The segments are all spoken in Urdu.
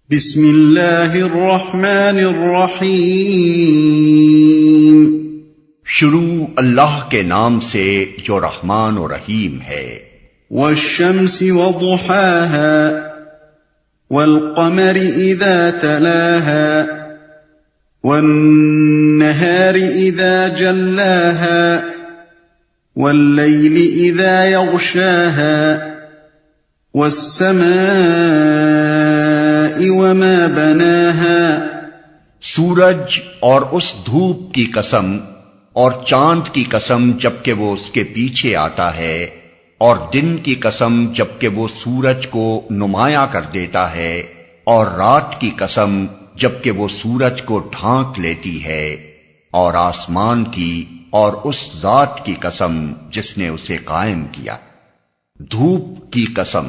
بسم اللہ الرحمن الرحیم۔ شروع اللہ کے نام سے جو رحمان و رحیم ہے۔ والشمس وضحاها والقمر اذا تلاها والنهار اذا جلاها والليل اذا يغشاها والسماء وما بناها۔ سورج اور اس دھوپ کی قسم اور چاند کی قسم جبکہ وہ اس کے پیچھے آتا ہے، اور دن کی قسم جبکہ وہ سورج کو نمایاں کر دیتا ہے، اور رات کی قسم جبکہ وہ سورج کو ڈھانک لیتی ہے، اور آسمان کی اور اس ذات کی قسم جس نے اسے قائم کیا۔ دھوپ کی قسم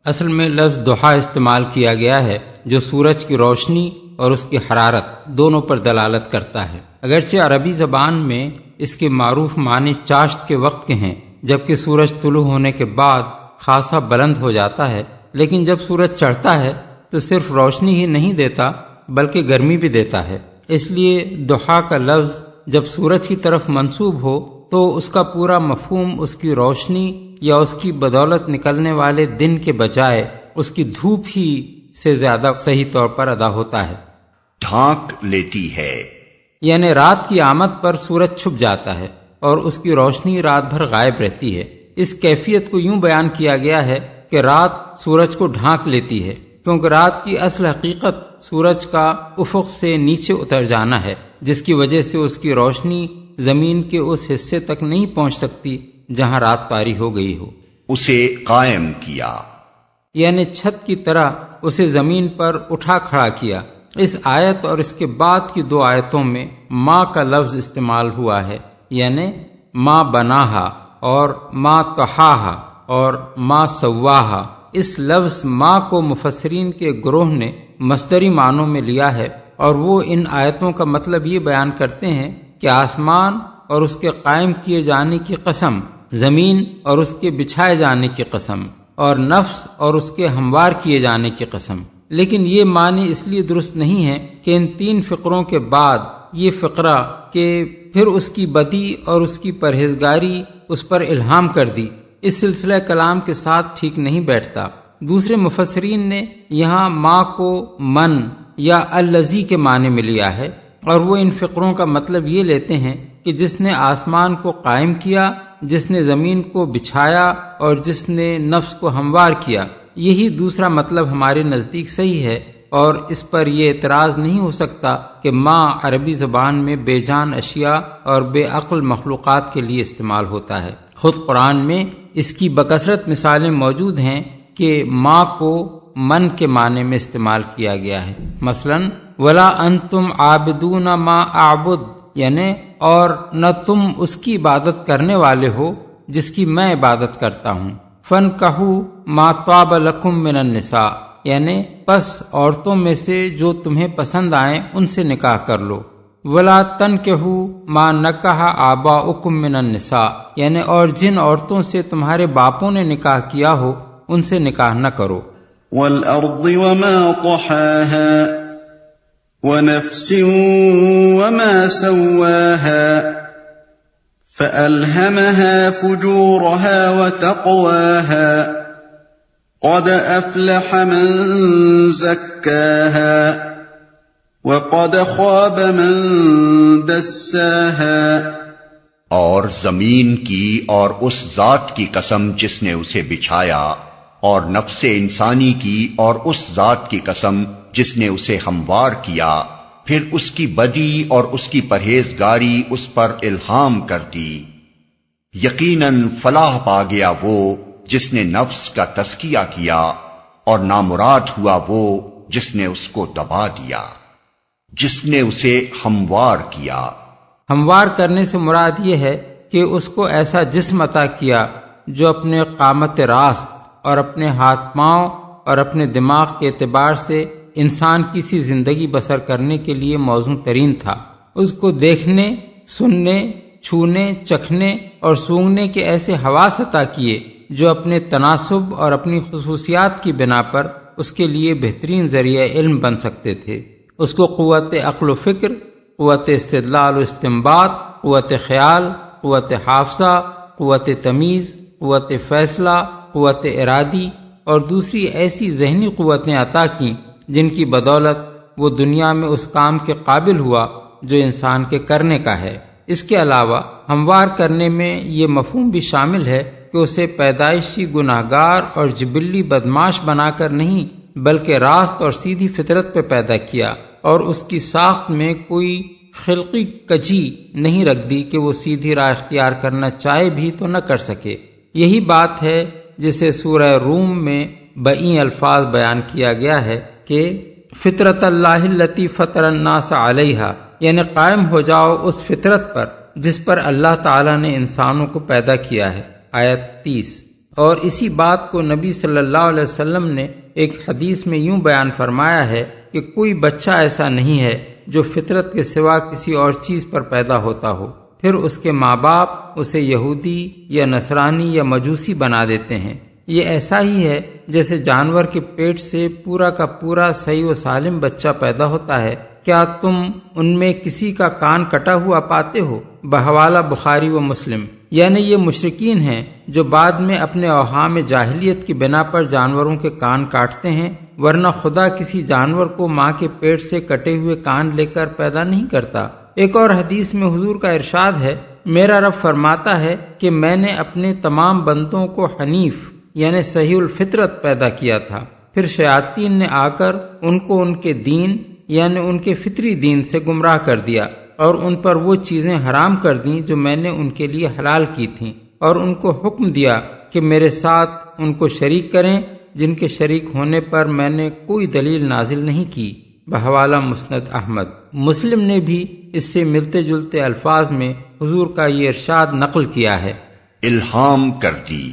اصل میں لفظ ضحیٰ استعمال کیا گیا ہے جو سورج کی روشنی اور اس کی حرارت دونوں پر دلالت کرتا ہے۔ اگرچہ عربی زبان میں اس کے معروف معنی چاشت کے وقت کے ہیں، جبکہ سورج طلوع ہونے کے بعد خاصا بلند ہو جاتا ہے، لیکن جب سورج چڑھتا ہے تو صرف روشنی ہی نہیں دیتا بلکہ گرمی بھی دیتا ہے۔ اس لیے ضحیٰ کا لفظ جب سورج کی طرف منسوب ہو تو اس کا پورا مفہوم اس کی روشنی یا اس کی بدولت نکلنے والے دن کے بجائے اس کی دھوپ ہی سے زیادہ صحیح طور پر ادا ہوتا ہے۔ ڈھانک لیتی ہے یعنی رات کی آمد پر سورج چھپ جاتا ہے اور اس کی روشنی رات بھر غائب رہتی ہے۔ اس کیفیت کو یوں بیان کیا گیا ہے کہ رات سورج کو ڈھانک لیتی ہے، کیونکہ رات کی اصل حقیقت سورج کا افق سے نیچے اتر جانا ہے، جس کی وجہ سے اس کی روشنی زمین کے اس حصے تک نہیں پہنچ سکتی جہاں رات طاری ہو گئی ہو۔ اسے قائم کیا یعنی چھت کی طرح اسے زمین پر اٹھا کھڑا کیا۔ اس آیت اور اس کے بعد کی دو آیتوں میں ما کا لفظ استعمال ہوا ہے، یعنی ما بناہا اور ما طحاہا اور ما سواہا۔ اس لفظ ما کو مفسرین کے گروہ نے مصدری معنوں میں لیا ہے، اور وہ ان آیتوں کا مطلب یہ بیان کرتے ہیں کہ آسمان اور اس کے قائم کیے جانے کی قسم، زمین اور اس کے بچھائے جانے کی قسم، اور نفس اور اس کے ہموار کیے جانے کی قسم۔ لیکن یہ معنی اس لیے درست نہیں ہے کہ ان تین فقروں کے بعد یہ فقرہ کہ پھر اس کی بدی اور اس کی پرہیزگاری اس پر الہام کر دی، اس سلسلہ کلام کے ساتھ ٹھیک نہیں بیٹھتا۔ دوسرے مفسرین نے یہاں ما کو من یا الذی کے معنی میں لیا ہے، اور وہ ان فقروں کا مطلب یہ لیتے ہیں کہ جس نے آسمان کو قائم کیا، جس نے زمین کو بچھایا اور جس نے نفس کو ہموار کیا۔ یہی دوسرا مطلب ہمارے نزدیک صحیح ہے، اور اس پر یہ اعتراض نہیں ہو سکتا کہ ما عربی زبان میں بے جان اشیاء اور بے عقل مخلوقات کے لیے استعمال ہوتا ہے۔ خود قرآن میں اس کی بکثرت مثالیں موجود ہیں کہ ما کو من کے معنی میں استعمال کیا گیا ہے۔ مثلا وَلَا أَنْتُمْ عَابِدُونَ مَا أَعْبُدُ، یعنی اور نہ تم اس کی عبادت کرنے والے ہو جس کی میں عبادت کرتا ہوں۔ فَانْكَحُوا مَا طَابَ لَكُم مِّنَ النِّسَاءِ، یعنی پس عورتوں میں سے جو تمہیں پسند آئیں ان سے نکاح کر لو۔ وَلَا تَنْكِحُوا مَا نَكَحَ آبَاؤُكُم مِّنَ النِّسَاءِ، یعنی اور جن عورتوں سے تمہارے باپوں نے نکاح کیا ہو ان سے نکاح نہ کرو۔ وَالْأَرْضِ وَمَا طَحَاهَا وَنَفْسٍ وَمَا سَوَّاهَا فَأَلْهَمَهَا فُجُورَهَا وَتَقْوَاهَا قَدْ أَفْلَحَ مَن زَكَّاهَا وَقَدْ خَابَ مَن دَسَّاهَا۔ اور زمین کی اور اس ذات کی قسم جس نے اسے بچھایا، اور نفس انسانی کی اور اس ذات کی قسم جس نے اسے ہموار کیا، پھر اس کی بدی اور اس کی پرہیزگاری اس پر الہام کر دی۔ یقیناً فلاح پا گیا وہ جس نے نفس کا تزکیہ کیا، اور نامراد ہوا وہ جس نے اس کو دبا دیا، جس نے اسے ہموار کیا۔ ہموار کرنے سے مراد یہ ہے کہ اس کو ایسا جسم عطا کیا جو اپنے قامت راست اور اپنے ہاتھ پاؤں اور اپنے دماغ کے اعتبار سے انسان کی سی زندگی بسر کرنے کے لیے موزوں ترین تھا۔ اس کو دیکھنے، سننے، چھونے، چکھنے اور سونگنے کے ایسے حواس عطا کیے جو اپنے تناسب اور اپنی خصوصیات کی بنا پر اس کے لیے بہترین ذریعہ علم بن سکتے تھے۔ اس کو قوت عقل و فکر، قوت استدلال و استنباط، قوت خیال، قوت حافظہ، قوت تمیز، قوت فیصلہ، قوت ارادی اور دوسری ایسی ذہنی قوتیں عطا کیں جن کی بدولت وہ دنیا میں اس کام کے قابل ہوا جو انسان کے کرنے کا ہے۔ اس کے علاوہ ہموار کرنے میں یہ مفہوم بھی شامل ہے کہ اسے پیدائشی گناہگار اور جبلی بدماش بنا کر نہیں بلکہ راست اور سیدھی فطرت پہ پیدا کیا، اور اس کی ساخت میں کوئی خلقی کجی نہیں رکھ دی کہ وہ سیدھی راہ اختیار کرنا چاہے بھی تو نہ کر سکے۔ یہی بات ہے جسے سورہ روم میں بئیں الفاظ بیان کیا گیا ہے کہ فطرت اللہ التی فطر الناس علیہا، یعنی قائم ہو جاؤ اس فطرت پر جس پر اللہ تعالیٰ نے انسانوں کو پیدا کیا ہے، آیت 30۔ اور اسی بات کو نبی صلی اللہ علیہ وسلم نے ایک حدیث میں یوں بیان فرمایا ہے کہ کوئی بچہ ایسا نہیں ہے جو فطرت کے سوا کسی اور چیز پر پیدا ہوتا ہو، پھر اس کے ماں باپ اسے یہودی یا نصرانی یا مجوسی بنا دیتے ہیں۔ یہ ایسا ہی ہے جیسے جانور کے پیٹ سے پورا کا پورا صحیح و سالم بچہ پیدا ہوتا ہے، کیا تم ان میں کسی کا کان کٹا ہوا پاتے ہو؟ بحوالہ بخاری و مسلم۔ یعنی یہ مشرکین ہیں جو بعد میں اپنے اوہام جاہلیت کی بنا پر جانوروں کے کان کاٹتے ہیں، ورنہ خدا کسی جانور کو ماں کے پیٹ سے کٹے ہوئے کان لے کر پیدا نہیں کرتا۔ ایک اور حدیث میں حضور کا ارشاد ہے، میرا رب فرماتا ہے کہ میں نے اپنے تمام بندوں کو حنیف یعنی صحیح الفطرت پیدا کیا تھا، پھر شیاطین نے آ کر ان کو ان کے دین یعنی ان کے فطری دین سے گمراہ کر دیا اور ان پر وہ چیزیں حرام کر دیں جو میں نے ان کے لیے حلال کی تھیں، اور ان کو حکم دیا کہ میرے ساتھ ان کو شریک کریں جن کے شریک ہونے پر میں نے کوئی دلیل نازل نہیں کی۔ بحوالہ مسند احمد۔ مسلم نے بھی اس سے ملتے جلتے الفاظ میں حضور کا یہ ارشاد نقل کیا ہے، الہام کر دی۔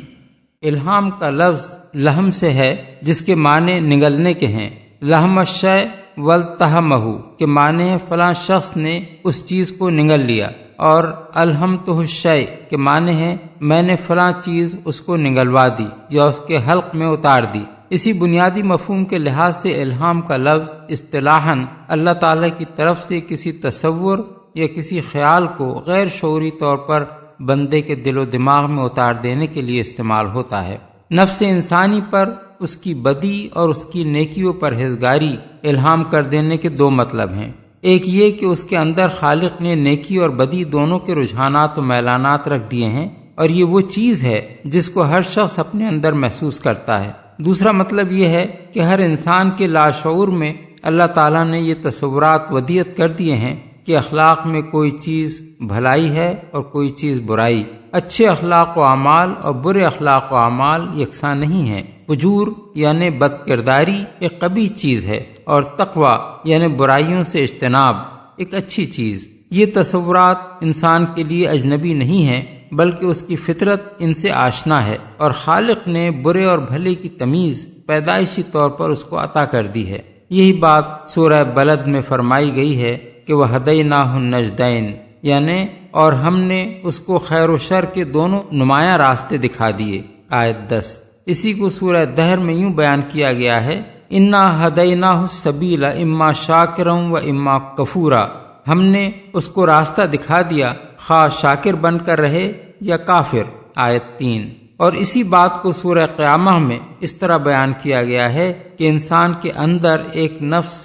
الہام کا لفظ لہم سے ہے جس کے معنی نگلنے کے ہیں۔ لہم الشیء والتہمہ کے معنی ہے فلاں شخص نے اس چیز کو نگل لیا، اور الہمتہ الشیء کے معنی ہے میں نے فلاں چیز اس کو نگلوا دی یا اس کے حلق میں اتار دی۔ اسی بنیادی مفہوم کے لحاظ سے الہام کا لفظ اصطلاحاً اللہ تعالی کی طرف سے کسی تصور یا کسی خیال کو غیر شعوری طور پر بندے کے دل و دماغ میں اتار دینے کے لیے استعمال ہوتا ہے۔ نفس انسانی پر اس کی بدی اور اس کی نیکیوں پرہیزگاری الہام کر دینے کے دو مطلب ہیں۔ ایک یہ کہ اس کے اندر خالق نے نیکی اور بدی دونوں کے رجحانات و میلانات رکھ دیے ہیں، اور یہ وہ چیز ہے جس کو ہر شخص اپنے اندر محسوس کرتا ہے۔ دوسرا مطلب یہ ہے کہ ہر انسان کے لاشعور میں اللہ تعالیٰ نے یہ تصورات ودیت کر دیے ہیں کہ اخلاق میں کوئی چیز بھلائی ہے اور کوئی چیز برائی، اچھے اخلاق و اعمال اور برے اخلاق و اعمال یکساں نہیں ہیں، فجور یعنی بد کرداری ایک قبیح چیز ہے اور تقوی یعنی برائیوں سے اجتناب ایک اچھی چیز۔ یہ تصورات انسان کے لیے اجنبی نہیں ہیں بلکہ اس کی فطرت ان سے آشنا ہے، اور خالق نے برے اور بھلے کی تمیز پیدائشی طور پر اس کو عطا کر دی ہے۔ یہی بات سورہ بلد میں فرمائی گئی ہے کہ وَهَدَيْنَاهُ النَّجْدَيْنِ، یعنی اور ہم نے اس کو خیر و شر کے دونوں نمایاں راستے دکھا دیے، آیت 10۔ اسی کو سورہ دہر میں یوں بیان کیا گیا ہے، إِنَّا هَدَيْنَاهُ السَّبِيلَ إِمَّا شَاكِرًا وَإِمَّا كَفُورًا، ہم نے اس کو راستہ دکھا دیا خواہ شاکر بن کر رہے یا کافر، آیت 3۔ اور اسی بات کو سورہ قیامہ میں اس طرح بیان کیا گیا ہے کہ انسان کے اندر ایک نفس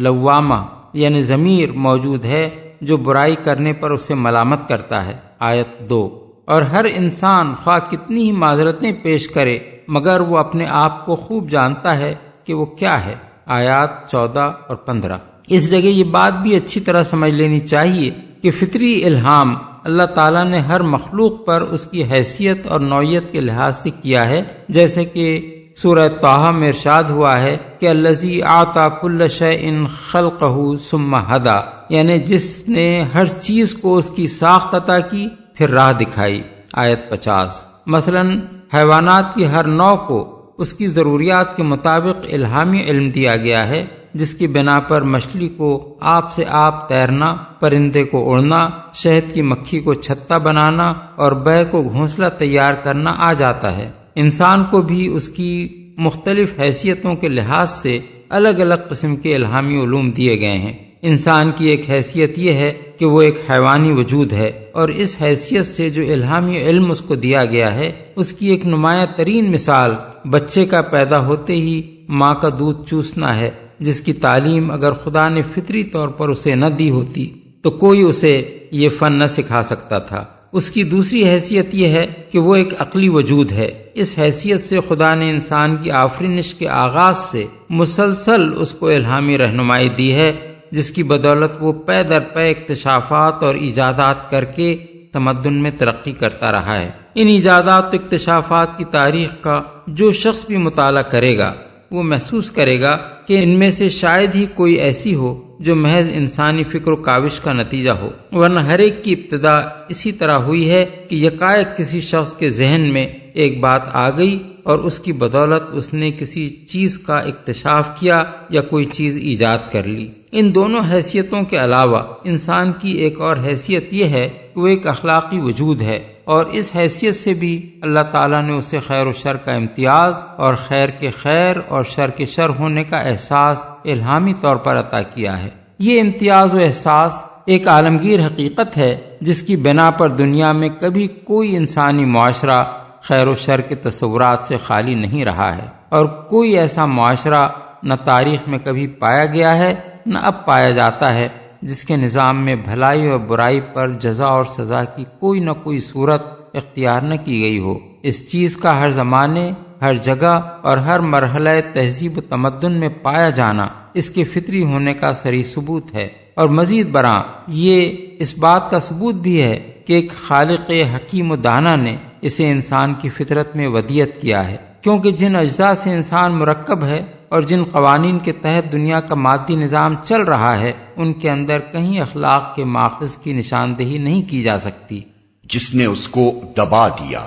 لوامہ یعنی ضمیر موجود ہے جو برائی کرنے پر اسے ملامت کرتا ہے، آیت 2۔ اور ہر انسان خواہ کتنی ہی معذرتیں پیش کرے مگر وہ اپنے آپ کو خوب جانتا ہے کہ وہ کیا ہے، آیات 14 اور 15۔ اس جگہ یہ بات بھی اچھی طرح سمجھ لینی چاہیے کہ فطری الہام اللہ تعالیٰ نے ہر مخلوق پر اس کی حیثیت اور نوعیت کے لحاظ سے کیا ہے، جیسے کہ سورہ طٰہٰ میں ارشاد ہوا ہے کہ الذی اعطی کل شیء خلقہ ثم ہدی، یعنی جس نے ہر چیز کو اس کی ساخت عطا کی پھر راہ دکھائی، آیت 50۔ مثلا حیوانات کی ہر نوع کو اس کی ضروریات کے مطابق الہامی علم دیا گیا ہے، جس کی بنا پر مچھلی کو آپ سے آپ تیرنا، پرندے کو اڑنا، شہد کی مکھی کو چھتا بنانا اور بے کو گھونسلہ تیار کرنا آ جاتا ہے۔ انسان کو بھی اس کی مختلف حیثیتوں کے لحاظ سے الگ الگ قسم کے الہامی علوم دیے گئے ہیں۔ انسان کی ایک حیثیت یہ ہے کہ وہ ایک حیوانی وجود ہے، اور اس حیثیت سے جو الہامی علم اس کو دیا گیا ہے اس کی ایک نمایاں ترین مثال بچے کا پیدا ہوتے ہی ماں کا دودھ چوسنا ہے، جس کی تعلیم اگر خدا نے فطری طور پر اسے نہ دی ہوتی تو کوئی اسے یہ فن نہ سکھا سکتا تھا۔ اس کی دوسری حیثیت یہ ہے کہ وہ ایک عقلی وجود ہے۔ اس حیثیت سے خدا نے انسان کی آفرینش کے آغاز سے مسلسل اس کو الہامی رہنمائی دی ہے، جس کی بدولت وہ پے در پے اکتشافات اور ایجادات کر کے تمدن میں ترقی کرتا رہا ہے۔ ان ایجادات و اکتشافات کی تاریخ کا جو شخص بھی مطالعہ کرے گا وہ محسوس کرے گا کہ ان میں سے شاید ہی کوئی ایسی ہو جو محض انسانی فکر و کاوش کا نتیجہ ہو، ورنہ ہر ایک کی ابتدا اسی طرح ہوئی ہے کہ یکایک کسی شخص کے ذہن میں ایک بات آ گئی اور اس کی بدولت اس نے کسی چیز کا اکتشاف کیا یا کوئی چیز ایجاد کر لی۔ ان دونوں حیثیتوں کے علاوہ انسان کی ایک اور حیثیت یہ ہے کہ وہ ایک اخلاقی وجود ہے، اور اس حیثیت سے بھی اللہ تعالیٰ نے اسے خیر و شر کا امتیاز اور خیر کے خیر اور شر کے شر ہونے کا احساس الہامی طور پر عطا کیا ہے۔ یہ امتیاز و احساس ایک عالمگیر حقیقت ہے جس کی بنا پر دنیا میں کبھی کوئی انسانی معاشرہ خیر و شر کے تصورات سے خالی نہیں رہا ہے، اور کوئی ایسا معاشرہ نہ تاریخ میں کبھی پایا گیا ہے نہ اب پایا جاتا ہے جس کے نظام میں بھلائی اور برائی پر جزا اور سزا کی کوئی نہ کوئی صورت اختیار نہ کی گئی ہو۔ اس چیز کا ہر زمانے، ہر جگہ اور ہر مرحلہ تہذیب و تمدن میں پایا جانا اس کے فطری ہونے کا صریح ثبوت ہے، اور مزید برآں یہ اس بات کا ثبوت بھی ہے کہ ایک خالق حکیم و دانا نے اسے انسان کی فطرت میں ودیت کیا ہے، کیونکہ جن اجزاء سے انسان مرکب ہے اور جن قوانین کے تحت دنیا کا مادی نظام چل رہا ہے ان کے اندر کہیں اخلاق کے ماخذ کی نشاندہی نہیں کی جا سکتی۔ جس نے اس کو دبا دیا،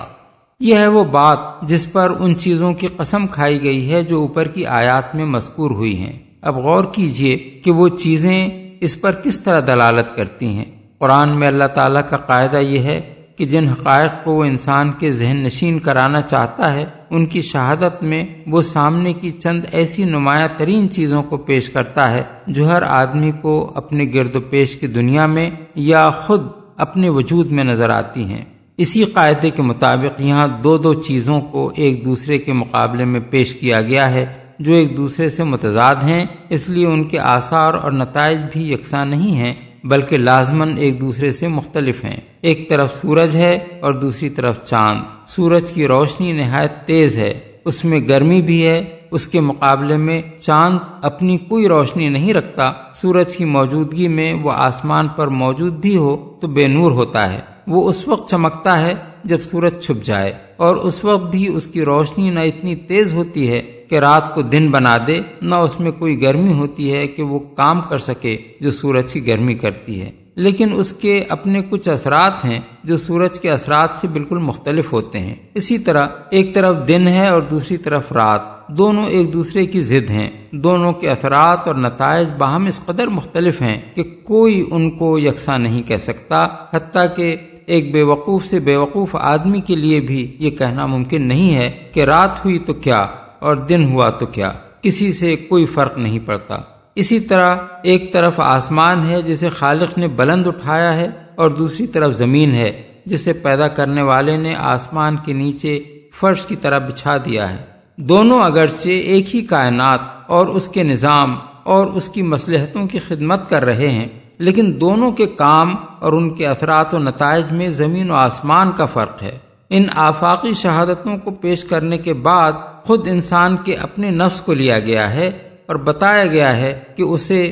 یہ ہے وہ بات جس پر ان چیزوں کی قسم کھائی گئی ہے جو اوپر کی آیات میں مذکور ہوئی ہیں۔ اب غور کیجئے کہ وہ چیزیں اس پر کس طرح دلالت کرتی ہیں۔ قرآن میں اللہ تعالیٰ کا قاعدہ یہ ہے کہ جن حقائق کو وہ انسان کے ذہن نشین کرانا چاہتا ہے ان کی شہادت میں وہ سامنے کی چند ایسی نمایاں ترین چیزوں کو پیش کرتا ہے جو ہر آدمی کو اپنے گرد و پیش کی دنیا میں یا خود اپنے وجود میں نظر آتی ہیں۔ اسی قاعدے کے مطابق یہاں دو چیزوں کو ایک دوسرے کے مقابلے میں پیش کیا گیا ہے جو ایک دوسرے سے متضاد ہیں، اس لیے ان کے آثار اور نتائج بھی یکساں نہیں ہیں بلکہ لازماً ایک دوسرے سے مختلف ہیں۔ ایک طرف سورج ہے اور دوسری طرف چاند۔ سورج کی روشنی نہایت تیز ہے، اس میں گرمی بھی ہے، اس کے مقابلے میں چاند اپنی کوئی روشنی نہیں رکھتا۔ سورج کی موجودگی میں وہ آسمان پر موجود بھی ہو تو بے نور ہوتا ہے، وہ اس وقت چمکتا ہے جب سورج چھپ جائے، اور اس وقت بھی اس کی روشنی نہ اتنی تیز ہوتی ہے کہ رات کو دن بنا دے، نہ اس میں کوئی گرمی ہوتی ہے کہ وہ کام کر سکے جو سورج کی گرمی کرتی ہے، لیکن اس کے اپنے کچھ اثرات ہیں جو سورج کے اثرات سے بالکل مختلف ہوتے ہیں۔ اسی طرح ایک طرف دن ہے اور دوسری طرف رات، دونوں ایک دوسرے کی ضد ہیں، دونوں کے اثرات اور نتائج باہم اس قدر مختلف ہیں کہ کوئی ان کو یکساں نہیں کہہ سکتا، حتیٰ کہ ایک بے وقوف سے بے وقوف آدمی کے لیے بھی یہ کہنا ممکن نہیں ہے کہ رات ہوئی تو کیا اور دن ہوا تو کیا، کسی سے کوئی فرق نہیں پڑتا۔ اسی طرح ایک طرف آسمان ہے جسے خالق نے بلند اٹھایا ہے، اور دوسری طرف زمین ہے جسے پیدا کرنے والے نے آسمان کے نیچے فرش کی طرح بچھا دیا ہے۔ دونوں اگرچہ ایک ہی کائنات اور اس کے نظام اور اس کی مصلحتوں کی خدمت کر رہے ہیں، لیکن دونوں کے کام اور ان کے اثرات و نتائج میں زمین و آسمان کا فرق ہے۔ ان آفاقی شہادتوں کو پیش کرنے کے بعد خود انسان کے اپنے نفس کو لیا گیا ہے اور بتایا گیا ہے کہ اسے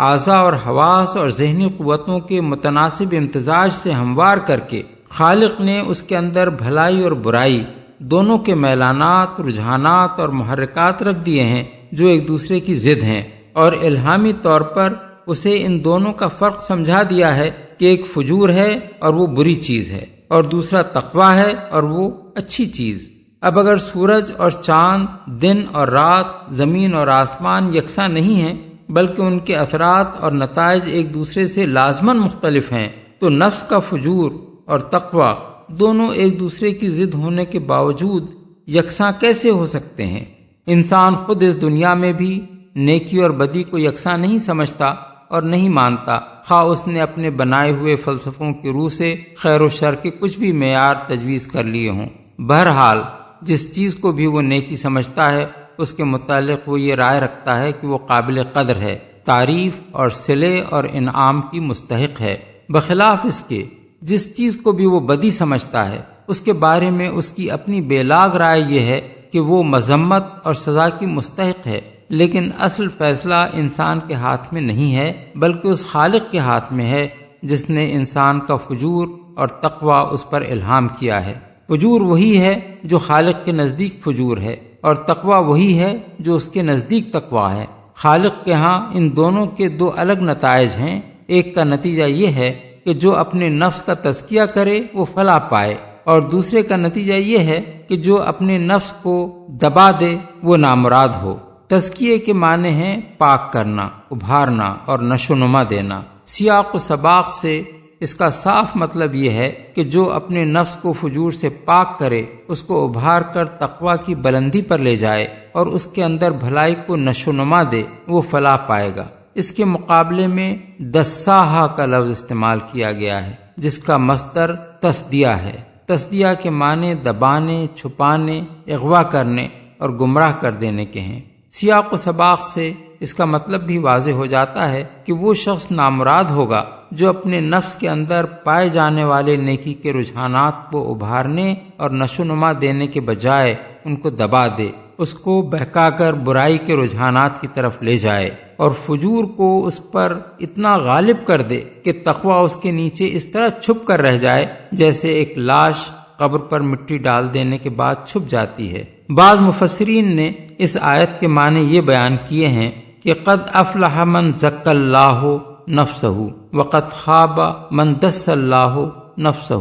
اعضاء اور حواس اور ذہنی قوتوں کے متناسب امتزاج سے ہموار کر کے خالق نے اس کے اندر بھلائی اور برائی دونوں کے میلانات، رجحانات اور محرکات رکھ دیے ہیں جو ایک دوسرے کی ضد ہیں، اور الہامی طور پر اسے ان دونوں کا فرق سمجھا دیا ہے کہ ایک فجور ہے اور وہ بری چیز ہے، اور دوسرا تقویٰ ہے اور وہ اچھی چیز۔ اب اگر سورج اور چاند، دن اور رات، زمین اور آسمان یکساں نہیں ہیں بلکہ ان کے اثرات اور نتائج ایک دوسرے سے لازماً مختلف ہیں، تو نفس کا فجور اور تقویٰ دونوں ایک دوسرے کی ضد ہونے کے باوجود یکساں کیسے ہو سکتے ہیں؟ انسان خود اس دنیا میں بھی نیکی اور بدی کو یکساں نہیں سمجھتا اور نہیں مانتا، خواہ اس نے اپنے بنائے ہوئے فلسفوں کی روح سے خیر و شر کے کچھ بھی معیار تجویز کر لیے ہوں۔ بہرحال جس چیز کو بھی وہ نیکی سمجھتا ہے اس کے متعلق وہ یہ رائے رکھتا ہے کہ وہ قابل قدر ہے، تعریف اور صلے اور انعام کی مستحق ہے، بخلاف اس کے جس چیز کو بھی وہ بدی سمجھتا ہے اس کے بارے میں اس کی اپنی بے لاگ رائے یہ ہے کہ وہ مذمت اور سزا کی مستحق ہے، لیکن اصل فیصلہ انسان کے ہاتھ میں نہیں ہے بلکہ اس خالق کے ہاتھ میں ہے جس نے انسان کا فجور اور تقوی اس پر الہام کیا ہے۔ فجور وہی ہے جو خالق کے نزدیک فجور ہے، اور تقوی وہی ہے جو اس کے نزدیک تقوی ہے۔ خالق کے ہاں ان دونوں کے دو الگ نتائج ہیں، ایک کا نتیجہ یہ ہے کہ جو اپنے نفس کا تزکیہ کرے وہ فلاح پائے، اور دوسرے کا نتیجہ یہ ہے کہ جو اپنے نفس کو دبا دے وہ نامراد ہو۔ تزکیے کے معنی ہیں پاک کرنا، ابھارنا اور نشو و نما دینا۔ سیاق و سباق سے اس کا صاف مطلب یہ ہے کہ جو اپنے نفس کو فجور سے پاک کرے، اس کو ابھار کر تقوی کی بلندی پر لے جائے اور اس کے اندر بھلائی کو نشو و نما دے، وہ فلاح پائے گا۔ اس کے مقابلے میں دساہا کا لفظ استعمال کیا گیا ہے جس کا مصدر تصدیہ ہے۔ تصدیہ کے معنی دبانے، چھپانے، اغوا کرنے اور گمراہ کر دینے کے ہیں۔ سیاق و سباق سے اس کا مطلب بھی واضح ہو جاتا ہے کہ وہ شخص نامراد ہوگا جو اپنے نفس کے اندر پائے جانے والے نیکی کے رجحانات کو ابھارنے اور نشو و نما دینے کے بجائے ان کو دبا دے، اس کو بہکا کر برائی کے رجحانات کی طرف لے جائے اور فجور کو اس پر اتنا غالب کر دے کہ تقوی اس کے نیچے اس طرح چھپ کر رہ جائے جیسے ایک لاش قبر پر مٹی ڈال دینے کے بعد چھپ جاتی ہے۔ بعض مفسرین نے اس آیت کے معنی یہ بیان کیے ہیں کہ قد افلح من زکی اللہ نفسہ وقد خاب من دس اللہ نفسہ،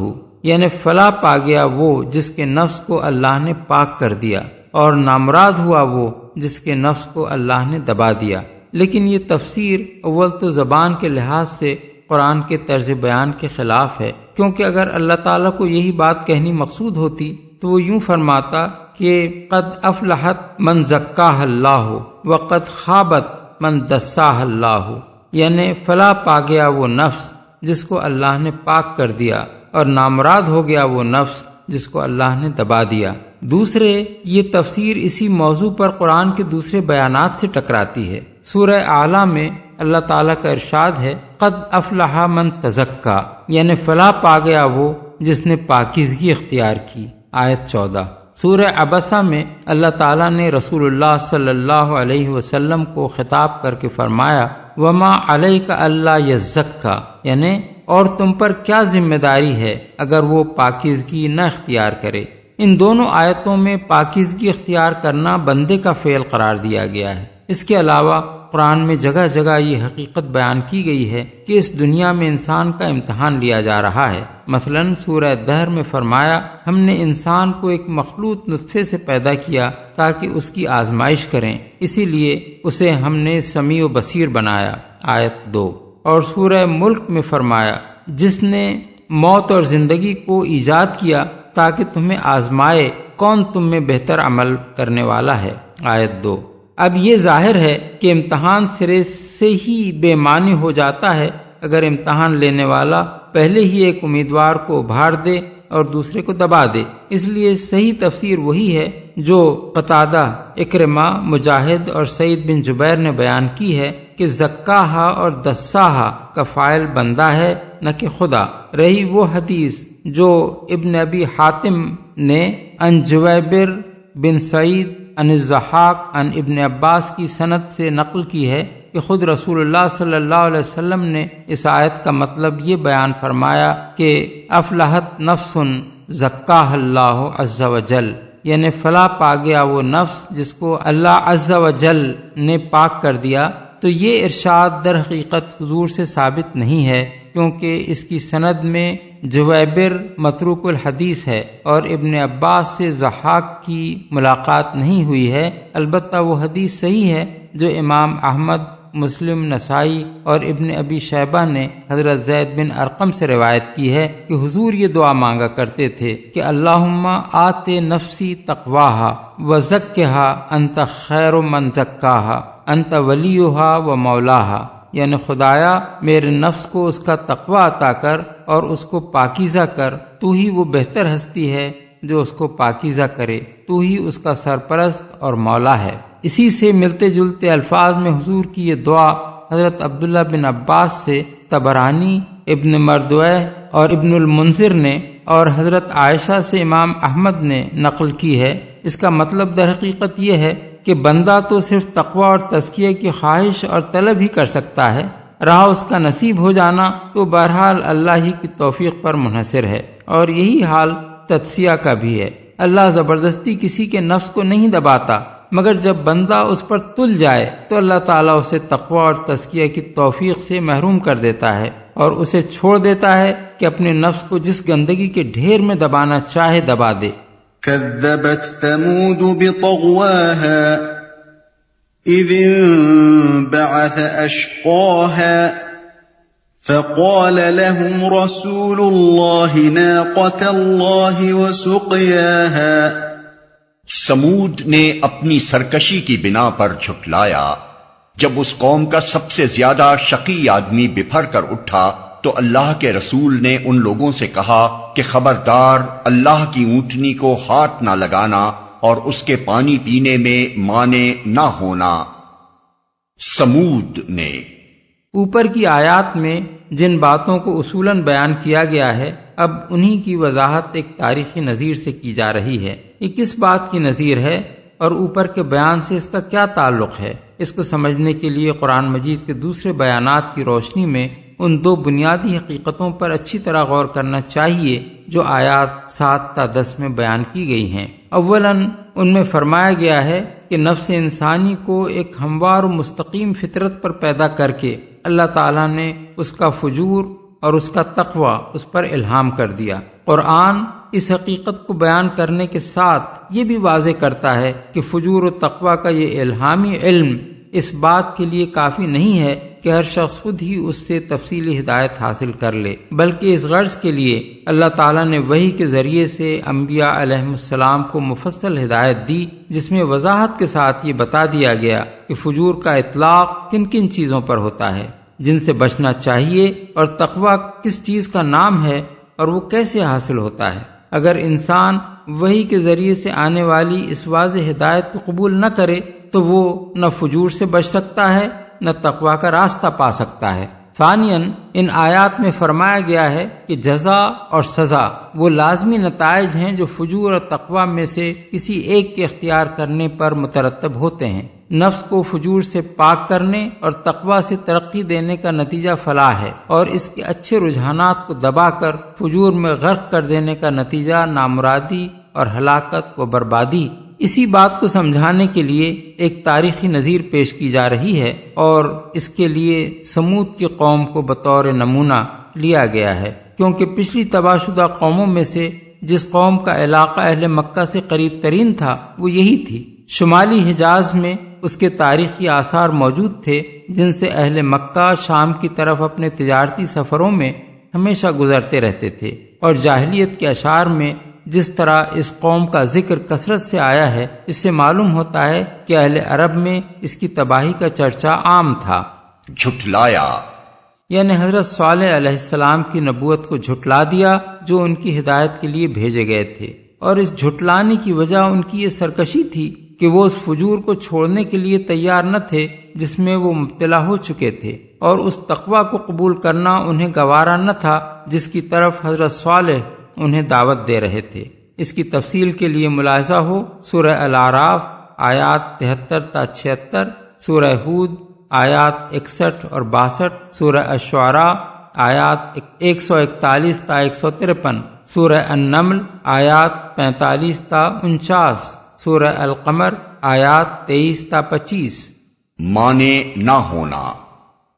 یعنی فلاح پا گیا وہ جس کے نفس کو اللہ نے پاک کر دیا، اور نامراد ہوا وہ جس کے نفس کو اللہ نے دبا دیا۔ لیکن یہ تفسیر اول تو زبان کے لحاظ سے قرآن کے طرز بیان کے خلاف ہے، کیونکہ اگر اللہ تعالیٰ کو یہی بات کہنی مقصود ہوتی تو وہ یوں فرماتا کہ قد افلحت من زکاہ اللہ وقد خابت من دساہ اللہ، یعنی فلاح پا گیا وہ نفس جس کو اللہ نے پاک کر دیا، اور نامراد ہو گیا وہ نفس جس کو اللہ نے دبا دیا۔ دوسرے یہ تفسیر اسی موضوع پر قرآن کے دوسرے بیانات سے ٹکراتی ہے۔ سورہ اعلیٰ میں اللہ تعالیٰ کا ارشاد ہے قد افلح من تزکا، یعنی فلاح پا گیا وہ جس نے پاکیزگی اختیار کی، آیت 14۔ سورہ عبسہ میں اللہ تعالیٰ نے رسول اللہ صلی اللہ علیہ وسلم کو خطاب کر کے فرمایا وما علیک الا یزکا، یعنی اور تم پر کیا ذمہ داری ہے اگر وہ پاکیزگی نہ اختیار کرے۔ ان دونوں آیتوں میں پاکیزگی اختیار کرنا بندے کا فعل قرار دیا گیا ہے۔ اس کے علاوہ قرآن میں جگہ جگہ یہ حقیقت بیان کی گئی ہے کہ اس دنیا میں انسان کا امتحان لیا جا رہا ہے۔ مثلا سورہ دہر میں فرمایا ہم نے انسان کو ایک مخلوط نطفے سے پیدا کیا تاکہ اس کی آزمائش کریں، اسی لیے اسے ہم نے سمیع و بصیر بنایا، آیت 2۔ اور سورہ ملک میں فرمایا جس نے موت اور زندگی کو ایجاد کیا تاکہ تمہیں آزمائے کون تم میں بہتر عمل کرنے والا ہے، آیت 2۔ اب یہ ظاہر ہے کہ امتحان سرے سے ہی بے معنی ہو جاتا ہے اگر امتحان لینے والا پہلے ہی ایک امیدوار کو ابھار دے اور دوسرے کو دبا دے۔ اس لیے صحیح تفسیر وہی ہے جو قتادہ، اکرمہ، مجاہد اور سعید بن جبیر نے بیان کی ہے کہ زکاہا اور دساہا کا فاعل بندہ ہے نہ کہ خدا۔ رہی وہ حدیث جو ابن ابی حاتم نے عن جویبر بن سعید عن الضحاک عن ابن عباس کی سند سے نقل کی ہے کہ خود رسول اللہ صلی اللہ علیہ وسلم نے اس آیت کا مطلب یہ بیان فرمایا کہ افلحت نفس زکاہ اللہ عز وجل، یعنی فلاح پا گیا وہ نفس جس کو اللہ عز وجل نے پاک کر دیا۔ تو یہ ارشاد در حقیقت حضور سے ثابت نہیں ہے، کیونکہ اس کی سند میں جویبر متروک الحدیث ہے اور ابن عباس سے ضحاک کی ملاقات نہیں ہوئی ہے۔ البتہ وہ حدیث صحیح ہے جو امام احمد، مسلم، نسائی اور ابن ابی شیبہ نے حضرت زید بن ارقم سے روایت کی ہے کہ حضور یہ دعا مانگا کرتے تھے کہ اللہم آت نفسی تقواہا وزکھا انت خیر من زکاہا انت ولیہا و مولاہا، یعنی خدایا میرے نفس کو اس کا تقوی عطا کر اور اس کو پاکیزہ کر، تو ہی وہ بہتر ہستی ہے جو اس کو پاکیزہ کرے، تو ہی اس کا سرپرست اور مولا ہے۔ اسی سے ملتے جلتے الفاظ میں حضور کی یہ دعا حضرت عبداللہ بن عباس سے طبرانی، ابن مردوہ اور ابن المنذر نے اور حضرت عائشہ سے امام احمد نے نقل کی ہے۔ اس کا مطلب در حقیقت یہ ہے کہ بندہ تو صرف تقوی اور تزکیہ کی خواہش اور طلب ہی کر سکتا ہے، رہا اس کا نصیب ہو جانا تو بہرحال اللہ ہی کی توفیق پر منحصر ہے، اور یہی حال تزکیہ کا بھی ہے۔ اللہ زبردستی کسی کے نفس کو نہیں دباتا، مگر جب بندہ اس پر تل جائے تو اللہ تعالیٰ اسے تقوی اور تزکیہ کی توفیق سے محروم کر دیتا ہے اور اسے چھوڑ دیتا ہے کہ اپنے نفس کو جس گندگی کے ڈھیر میں دبانا چاہے دبا دے۔ كذبت ثمود بطغواها إذ انبعث أشقاها فقال لهم رسول الله ناقة الله وسقياها۔ سمود نے اپنی سرکشی کی بنا پر جھٹلایا۔ جب اس قوم کا سب سے زیادہ شقی آدمی بپھر کر اٹھا تو اللہ کے رسول نے ان لوگوں سے کہا کہ خبردار اللہ کی اونٹنی کو ہاتھ نہ لگانا اور اس کے پانی پینے میں مانے نہ ہونا۔ سمود نے اوپر کی آیات میں جن باتوں کو اصولاً بیان کیا گیا ہے، اب انہی کی وضاحت ایک تاریخی نظیر سے کی جا رہی ہے۔ یہ کس بات کی نظیر ہے اور اوپر کے بیان سے اس کا کیا تعلق ہے؟ اس کو سمجھنے کے لیے قرآن مجید کے دوسرے بیانات کی روشنی میں ان دو بنیادی حقیقتوں پر اچھی طرح غور کرنا چاہیے جو آیات 7 تا 10 میں بیان کی گئی ہیں۔ اولاً ان میں فرمایا گیا ہے کہ نفس انسانی کو ایک ہموار و مستقیم فطرت پر پیدا کر کے اللہ تعالیٰ نے اس کا فجور اور اس کا تقوی اس پر الہام کر دیا۔ قرآن اس حقیقت کو بیان کرنے کے ساتھ یہ بھی واضح کرتا ہے کہ فجور و تقوی کا یہ الہامی علم اس بات کے لیے کافی نہیں ہے کہ ہر شخص خود ہی اس سے تفصیلی ہدایت حاصل کر لے، بلکہ اس غرض کے لیے اللہ تعالیٰ نے وحی کے ذریعے سے انبیاء علیہ السلام کو مفصل ہدایت دی، جس میں وضاحت کے ساتھ یہ بتا دیا گیا کہ فجور کا اطلاق کن کن چیزوں پر ہوتا ہے، جن سے بچنا چاہیے، اور تقوی کس چیز کا نام ہے اور وہ کیسے حاصل ہوتا ہے۔ اگر انسان وحی کے ذریعے سے آنے والی اس واضح ہدایت کو قبول نہ کرے تو وہ نہ فجور سے بچ سکتا ہے نہ تقوی کا راستہ پا سکتا ہے۔ ثانیاً ان آیات میں فرمایا گیا ہے کہ جزا اور سزا وہ لازمی نتائج ہیں جو فجور اور تقوی میں سے کسی ایک کے اختیار کرنے پر مترتب ہوتے ہیں۔ نفس کو فجور سے پاک کرنے اور تقوی سے ترقی دینے کا نتیجہ فلاح ہے، اور اس کے اچھے رجحانات کو دبا کر فجور میں غرق کر دینے کا نتیجہ نامرادی اور ہلاکت و بربادی۔ اسی بات کو سمجھانے کے لیے ایک تاریخی نظیر پیش کی جا رہی ہے، اور اس کے لیے سمود کی قوم کو بطور نمونہ لیا گیا ہے، کیونکہ پچھلی تباہ شدہ قوموں میں سے جس قوم کا علاقہ اہل مکہ سے قریب ترین تھا وہ یہی تھی۔ شمالی حجاز میں اس کے تاریخی آثار موجود تھے جن سے اہل مکہ شام کی طرف اپنے تجارتی سفروں میں ہمیشہ گزرتے رہتے تھے، اور جاہلیت کے اشعار میں جس طرح اس قوم کا ذکر کثرت سے آیا ہے، اس سے معلوم ہوتا ہے کہ اہل عرب میں اس کی تباہی کا چرچا عام تھا۔ جھٹلایا یعنی حضرت صالح علیہ السلام کی نبوت کو جھٹلا دیا جو ان کی ہدایت کے لیے بھیجے گئے تھے، اور اس جھٹلانے کی وجہ ان کی یہ سرکشی تھی کہ وہ اس فجور کو چھوڑنے کے لیے تیار نہ تھے جس میں وہ مبتلا ہو چکے تھے، اور اس تقوی کو قبول کرنا انہیں گوارا نہ تھا جس کی طرف حضرت صالح انہیں دعوت دے رہے تھے۔ اس کی تفصیل کے لیے ملاحظہ ہو سورہ الاعراف آیات 73 تا 76، سورہ ہود آیات 61 اور 62، سورہ الشعراء آیات 141 تا 153، سورہ النمل آیات 45 تا 49، سورہ القمر آیات 23 تا 25۔ مانے نہ ہونا۔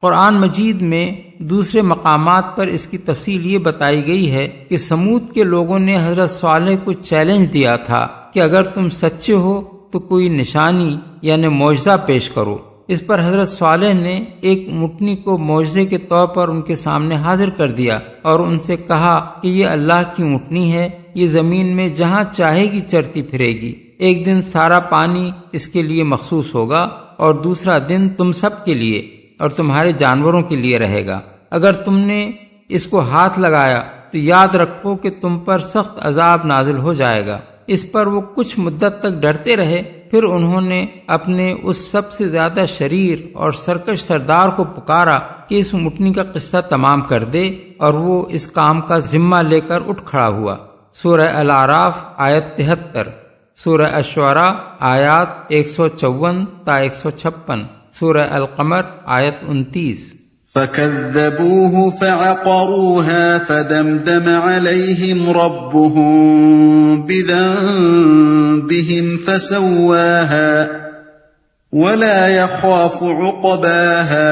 قرآن مجید میں دوسرے مقامات پر اس کی تفصیل یہ بتائی گئی ہے کہ سمود کے لوگوں نے حضرت صالح کو چیلنج دیا تھا کہ اگر تم سچے ہو تو کوئی نشانی یعنی معجزہ پیش کرو، اس پر حضرت صالح نے ایک اونٹنی کو معجزے کے طور پر ان کے سامنے حاضر کر دیا اور ان سے کہا کہ یہ اللہ کی اونٹنی ہے، یہ زمین میں جہاں چاہے گی چرتی پھرے گی، ایک دن سارا پانی اس کے لیے مخصوص ہوگا اور دوسرا دن تم سب کے لیے اور تمہارے جانوروں کے لیے رہے گا۔ اگر تم نے اس کو ہاتھ لگایا تو یاد رکھو کہ تم پر سخت عذاب نازل ہو جائے گا۔ اس پر وہ کچھ مدت تک ڈرتے رہے، پھر انہوں نے اپنے اس سب سے زیادہ شریر اور سرکش سردار کو پکارا کہ اس اونٹنی کا قصہ تمام کر دے، اور وہ اس کام کا ذمہ لے کر اٹھ کھڑا ہوا۔ سورہ الاعراف آیت 73، سورہ الشعراء آیات 154 تا 156، سورہ القمر آیت 29۔ فَكَذَّبُوهُ فَعَقَرُوهَا فَدَمْدَمَ عَلَيْهِمْ رَبُّهُم بِذَنبِهِمْ فَسَوَّاهَا وَلَا يَخَافُ عُقْبَاهَا،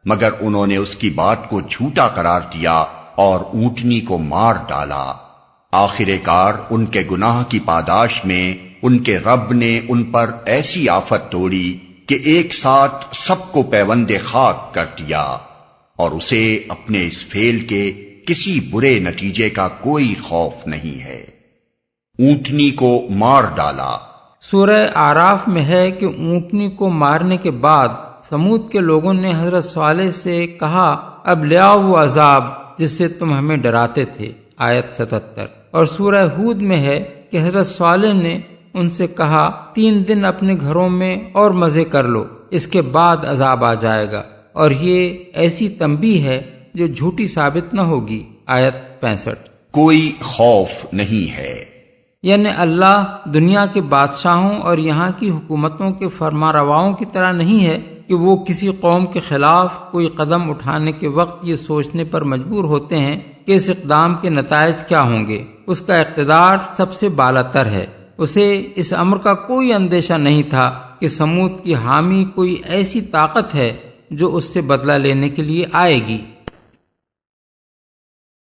مگر انہوں نے اس کی بات کو جھوٹا قرار دیا اور اونٹنی کو مار ڈالا۔ آخر کار ان کے گناہ کی پاداش میں ان کے رب نے ان پر ایسی آفت توڑی کہ ایک ساتھ سب کو پیوند خاک کر دیا، اور اسے اپنے اس فعل کے کسی برے نتیجے کا کوئی خوف نہیں ہے۔ اونٹنی کو مار ڈالا۔ سورہ اعراف میں ہے کہ اونٹنی کو مارنے کے بعد سمود کے لوگوں نے حضرت صالح سے کہا اب لے آؤ وہ عذاب جس سے تم ہمیں ڈراتے تھے، آیت 77۔ اور سورہ ہود میں ہے کہ حضرت صالح نے ان سے کہا 3 دن اپنے گھروں میں اور مزے کر لو، اس کے بعد عذاب آ جائے گا، اور یہ ایسی تنبیہ ہے جو جھوٹی ثابت نہ ہوگی، آیت 65۔ کوئی خوف نہیں ہے، یعنی اللہ دنیا کے بادشاہوں اور یہاں کی حکومتوں کے فرمانرواؤں کی طرح نہیں ہے کہ وہ کسی قوم کے خلاف کوئی قدم اٹھانے کے وقت یہ سوچنے پر مجبور ہوتے ہیں کہ اس اقدام کے نتائج کیا ہوں گے۔ اس کا اقتدار سب سے بالاتر ہے، اسے اس امر کا کوئی اندیشہ نہیں تھا کہ سمود کی حامی کوئی ایسی طاقت ہے جو اس سے بدلہ لینے کے لیے آئے گی۔